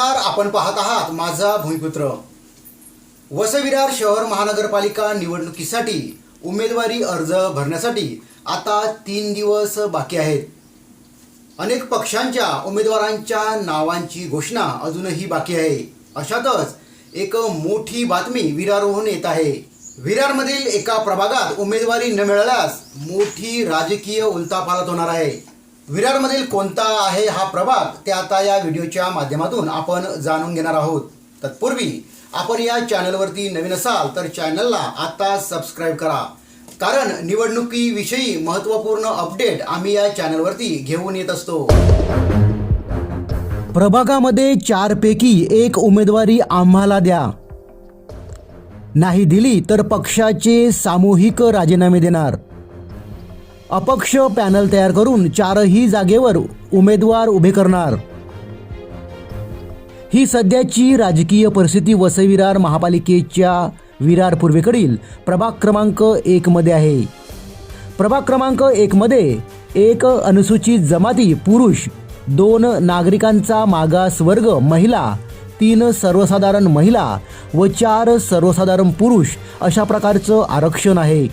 नमस्कार, आपण पाहत आहात माझा भूमिपुत्र। वसई-विरार शहर महानगरपालिका निवडणुकीसाठी उमेदवारी अर्ज भरण्यासाठी आता 3 दिवस बाकी आहेत। अनेक पक्षांच्या उमेदवारांच्या नावांची घोषणा अजूनही बाकी आहे। अशातच एक मोठी बातमी विरारहून येत आहे। विरारमधील एका प्रभागात उमेदवारी न मिळाल्यास मोठी राजकीय उलथापालथ होणार आहे। विरारमधील कोणता आहे हा प्रभाग ते आता या व्हिडिओच्या माध्यमातून आपण जाणून घेणार आहोत। तत्पूर्वी आपण या चॅनलवरती नवीन असाल तर चॅनलला आता सबस्क्राइब करा, कारण निवडणुकीविषयी महत्त्वपूर्ण अपडेट आम्ही या चॅनलवरती घेऊन येत असतो। प्रभागामध्ये 4 पैकी 1 उमेदवारी आम्हाला द्या, नाही दिली तर पक्षाचे सामूहिक राजीनामे देणार। अपक्ष पॅनल तयार करून 4ही जागेवर उमेदवार उभे करणार। ही सध्याची राजकीय परिस्थिती वसई-विरार महापालिकेच्या विरार पूर्वेकडील प्रभाग क्रमांक 1 मध्ये आहे। प्रभाग क्रमांक 1 मध्ये 1 अनुसूचित जमाती पुरुष, 2 नागरिकांचा मागास वर्ग महिला, 3 सर्वसाधारण महिला व 4 सर्वसाधारण पुरुष अशा प्रकारचं आरक्षण आहे।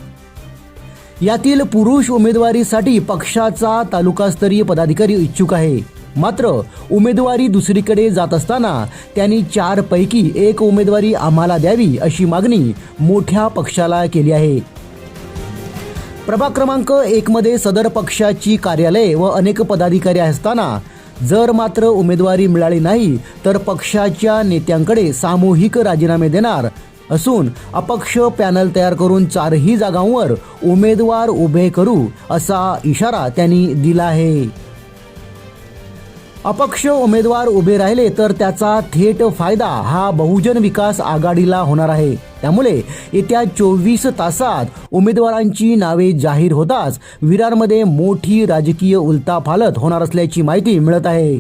यातील पुरुष उमेदवारीसाठी पक्षाचा तालुकास्तरीय पदाधिकारी इच्छुक आहे, मात्र उमेदवारी दुसरीकडे जात असताना त्यांनी 4 पैकी 1 उमेदवारी आम्हाला द्यावी अशी मागणी मोठ्या पक्षाला केली आहे। प्रभाग क्रमांक 1 मध्ये सदर पक्षाची कार्यालये व अनेक पदाधिकारी असताना जर मात्र उमेदवारी मिळाली नाही तर पक्षाच्या नेत्यांकडे सामूहिक राजीनामे देणार असून अपक्ष पॅनल तयार करून 4ही जागांवर उमेदवार उभे करू असा इशारा त्यांनी दिला आहे। अपक्ष उमेदवार उभे राहिले तर त्याचा थेट फायदा हा बहुजन विकास आघाडीला होणार आहे। त्यामुळे येत्या 24 तासात उमेदवारांची नावे जाहीर होताच विरारमध्ये मोठी राजकीय उलथापालथ होणार असल्याची माहिती मिळत आहे।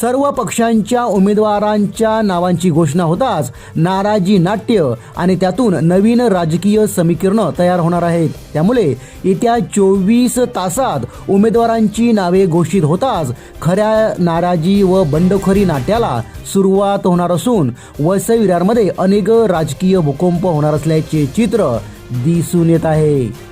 सर्व पक्षांच्या उमेदवारांच्या नावांची घोषणा होताच नाराजी नाट्य आणि त्यातून नवीन राजकीय समीकरणं तयार होणार आहेत। त्यामुळे येत्या 24 तासात उमेदवारांची नावे घोषित होताच खऱ्या नाराजी व बंडखोरी नाट्याला सुरुवात होणार असून वसई-विरारमध्ये अनेक राजकीय भूकंप होणार असल्याचे चित्र दिसून येत आहे।